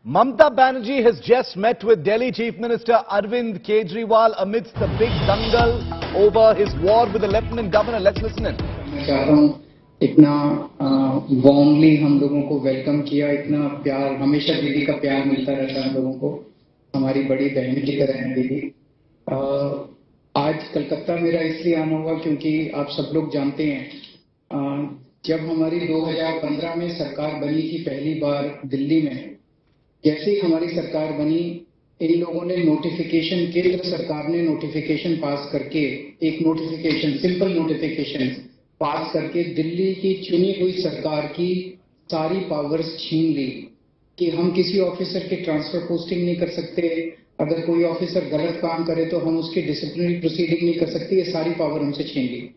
Mamata Banerjee has just met with Delhi Chief Minister Arvind Kejriwal amidst the big dangle over his war with the Lieutenant Governor. Let's listen in. मैं चाहता हूँ इतना warmly हम लोगों को welcome किया, इतना प्यार, हमेशा दीदी का प्यार मिलता रहता है हम लोगों को, हमारी बड़ी बहन की तरह है दीदी। आज कलकत्ता मेरा इसलिए आना हुआ क्योंकि आप सब लोग जानते हैं जब हमारी 2015 में सरकार बनी थी पहली बार दिल्ली में, जैसे ही हमारी सरकार बनी इन लोगों ने नोटिफिकेशन, केंद्र सरकार ने नोटिफिकेशन पास करके, एक नोटिफिकेशन, सिंपल नोटिफिकेशन पास करके दिल्ली की चुनी हुई सरकार की सारी पावर्स छीन ली कि हम किसी ऑफिसर की ट्रांसफर पोस्टिंग नहीं कर सकते, अगर कोई ऑफिसर गलत काम करे तो हम उसकी डिसिप्लिनरी प्रोसीडिंग नहीं कर सकते, ये सारी पावर हमसे छीन ली।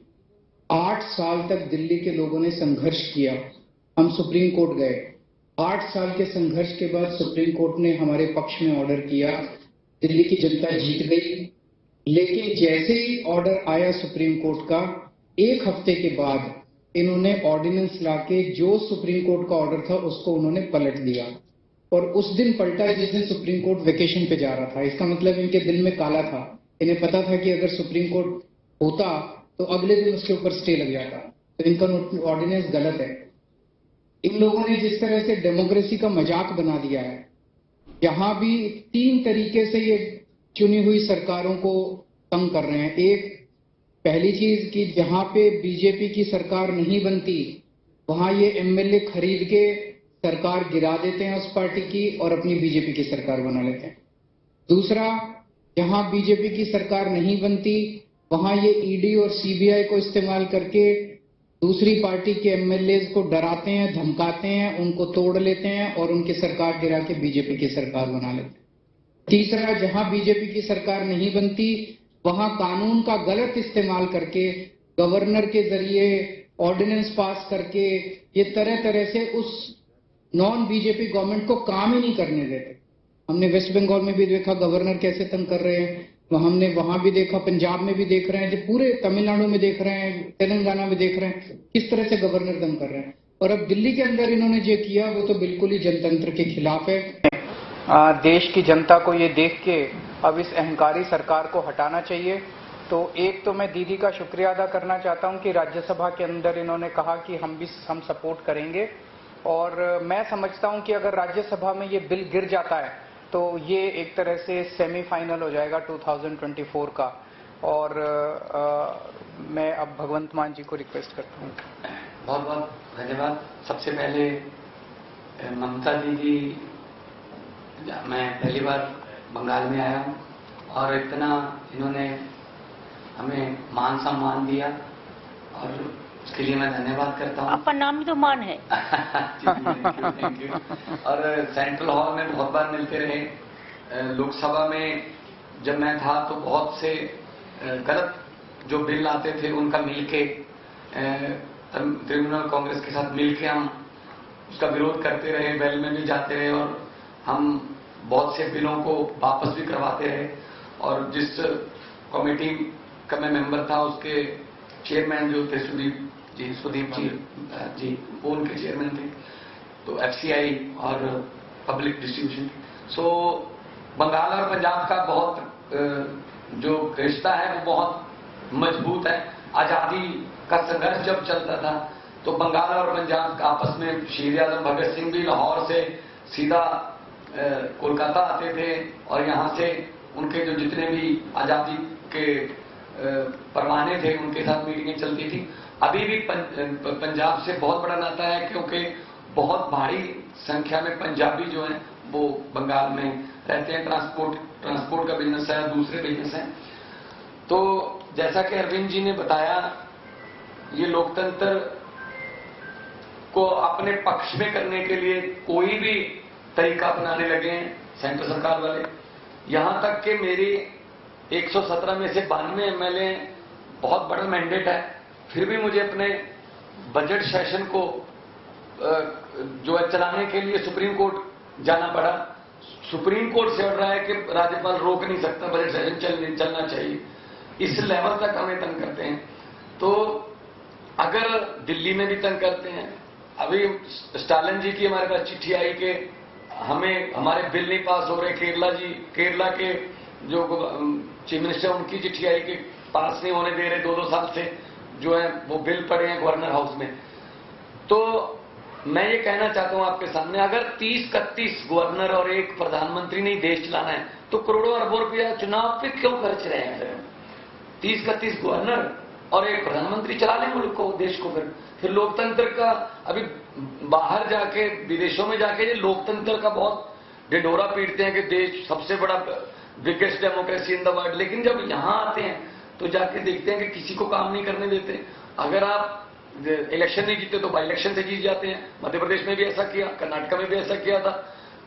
8 साल तक दिल्ली के लोगों ने संघर्ष किया, हम सुप्रीम कोर्ट गए। 8 साल के संघर्ष के बाद सुप्रीम कोर्ट ने हमारे पक्ष में ऑर्डर किया, दिल्ली की जनता जीत गई। लेकिन जैसे ही ऑर्डर आया सुप्रीम कोर्ट का, 1 हफ्ते के बाद इन्होंने ऑर्डिनेंस लाके जो सुप्रीम कोर्ट का ऑर्डर था उसको उन्होंने पलट दिया, और उस दिन पलटा जिस दिन सुप्रीम कोर्ट वेकेशन पे जा रहा था। इसका मतलब इनके दिल में काला था, इन्हें पता था कि अगर सुप्रीम कोर्ट होता तो अगले दिन उसके ऊपर स्टे लग जाता, तो इनका ऑर्डिनेंस गलत है। इन लोगों ने जिस तरह से डेमोक्रेसी का मजाक बना दिया है, यहां भी 3 तरीके से ये चुनी हुई सरकारों को तंग कर रहे हैं। एक, पहली चीज कि जहां पे बीजेपी की सरकार नहीं बनती वहां ये एमएलए खरीद के सरकार गिरा देते हैं उस पार्टी की और अपनी बीजेपी की सरकार बना लेते हैं। दूसरा, जहां बीजेपी की सरकार नहीं बनती वहां ये ईडी और सीबीआई को इस्तेमाल करके दूसरी पार्टी के एमएलए को डराते हैं, धमकाते हैं, उनको तोड़ लेते हैं और उनकी सरकार गिरा के बीजेपी की सरकार बना लेते हैं। तीसरा, जहां बीजेपी की सरकार नहीं बनती वहां कानून का गलत इस्तेमाल करके गवर्नर के जरिए ऑर्डिनेंस पास करके ये तरह तरह से उस नॉन बीजेपी गवर्नमेंट को काम ही नहीं करने देते। हमने वेस्ट बंगाल में भी देखा गवर्नर कैसे तंग कर रहे हैं, हमने वहां भी देखा, पंजाब में भी देख रहे हैं, जो पूरे तमिलनाडु में देख रहे हैं, तेलंगाना में देख रहे हैं किस तरह से गवर्नर तंग कर रहे हैं। और अब दिल्ली के अंदर इन्होंने जो किया वो तो बिल्कुल ही जनतंत्र के खिलाफ है। देश की जनता को ये देख के अब इस अहंकारी सरकार को हटाना चाहिए। तो एक तो मैं दीदी का शुक्रिया अदा करना चाहता हूं कि राज्यसभा के अंदर इन्होंने कहा कि हम सपोर्ट करेंगे, और मैं समझता हूं कि अगर राज्यसभा में ये बिल गिर जाता है तो ये एक तरह से सेमीफाइनल हो जाएगा 2024 का। और मैं अब भगवंत मान जी को रिक्वेस्ट करता हूँ। बहुत बहुत धन्यवाद। सबसे पहले ममता दीदी, मैं पहली बार बंगाल में आया हूँ और इतना इन्होंने हमें मान सम्मान दिया और उसके लिए मैं धन्यवाद करता हूँ। आपका नाम भी तो मान है। Thank you. और सेंट्रल हॉल में बहुत बार मिलते रहे। लोकसभा में जब मैं था तो बहुत से गलत जो बिल आते थे उनका मिलके तृणमूल कांग्रेस के साथ मिलके हम उसका विरोध करते रहे, वेल में भी जाते रहे और हम बहुत से बिलों को वापस भी करवाते रहे। और जिस कमेटी का मैं मेंबर था उसके चेयरमैन जो थे सुदीप जी वो उनके चेयरमैन थे, तो एफसीआई और पब्लिक डिस्ट्रीब्यूशन। सो बंगाल और पंजाब का बहुत जो रिश्ता है वो बहुत मजबूत है। आजादी का संघर्ष जब चलता था तो बंगाल और पंजाब आपस में शेर आजम भगत सिंह भी लाहौर से सीधा कोलकाता आते थे और यहाँ से उनके जो जितने भी आजादी के परवाने थे उनके साथ मीटिंगें चलती थी। अभी भी पंजाब से बहुत बड़ा नाता है क्योंकि बहुत भारी संख्या में पंजाबी जो हैं वो बंगाल में रहते हैं। ट्रांसपोर्ट का बिजनेस है, दूसरे बिजनेस हैं। तो जैसा कि अरविंद जी ने बताया, ये लोकतंत्र को अपने पक्ष में करने के लिए कोई भी तरीका अपनाने लगे हैं सेंट्रल सरकार वाले। यहां तक कि मेरी 117 में से 92 एमएलए, बहुत बड़ा मैंडेट है, फिर भी मुझे अपने बजट सेशन को जो है चलाने के लिए सुप्रीम कोर्ट जाना पड़ा। सुप्रीम कोर्ट से ऑर्डर है कि राज्यपाल रोक नहीं सकता, बजट सेशन चलना चाहिए। इस लेवल तक हमें तंग करते हैं। तो अगर दिल्ली में भी तंग करते हैं, अभी स्टालिन जी की हमारे पास चिट्ठी आई कि हमें हमारे बिल नहीं पास हो रहे। केरला के जो चीफ मिनिस्टर उनकी चिट्ठी आई कि पास नहीं होने दे रहे 2-2 साल से जो है वो बिल पड़े हैं गवर्नर हाउस में। तो मैं ये कहना चाहता हूं आपके सामने, अगर 30-31 गवर्नर और एक प्रधानमंत्री ने देश चलाना है तो करोड़ों अरबों रुपया चुनाव पे क्यों खर्च रहे हैं? 30-31 गवर्नर और एक प्रधानमंत्री चला लें मुल्क को, देश को। फिर लोकतंत्र का अभी बाहर जाके विदेशों में जाके ये लोकतंत्र का बहुत ढिंढोरा पीटते हैं कि देश सबसे बड़ा biggest democracy in the world, लेकिन जब यहां आते हैं तो जाके देखते हैं कि किसी को काम नहीं करने देते। अगर आप इलेक्शन नहीं जीते तो बाई इलेक्शन से जीत जाते हैं। मध्य प्रदेश में भी ऐसा किया, कर्नाटक में भी ऐसा किया था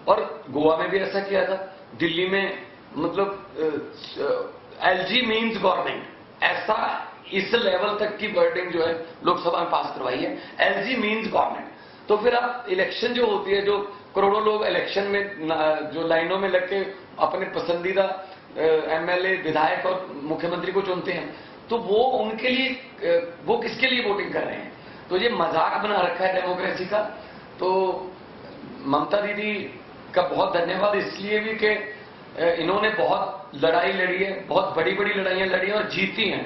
और गोवा में भी ऐसा किया था। दिल्ली में मतलब एलजी मीन्स गवर्नमेंट, ऐसा इस लेवल तक की वर्डिंग जो है लोकसभा में पास करवाई है, एलजी मीन्स गवर्नमेंट। तो फिर आप इलेक्शन जो होती है, जो करोड़ों लोग इलेक्शन में जो लाइनों में लग के अपने पसंदीदा एमएलए, विधायक और मुख्यमंत्री को चुनते हैं, तो वो उनके लिए, वो किसके लिए वोटिंग कर रहे हैं? तो ये मजाक बना रखा है डेमोक्रेसी का। तो ममता दीदी का बहुत धन्यवाद इसलिए भी कि इन्होंने बहुत लड़ाई लड़ी है, बहुत बड़ी बड़ी लड़ाइयां लड़ी हैं और जीती हैं,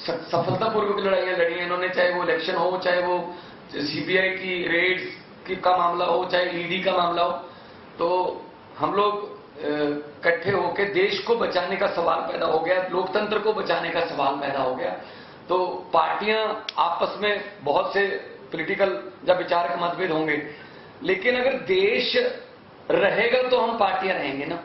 सफलतापूर्वक लड़ाइयां लड़ी हैं इन्होंने। चाहे वो इलेक्शन हो, चाहे वो सीबीआई की रेड्स का मामला हो, चाहे ईडी का मामला हो। तो हम लोग इकट्ठे होकर देश को बचाने का सवाल पैदा हो गया, लोकतंत्र को बचाने का सवाल पैदा हो गया। तो पार्टियां आपस में बहुत से पॉलिटिकल या विचारक मतभेद होंगे, लेकिन अगर देश रहेगा तो हम पार्टियां रहेंगे ना।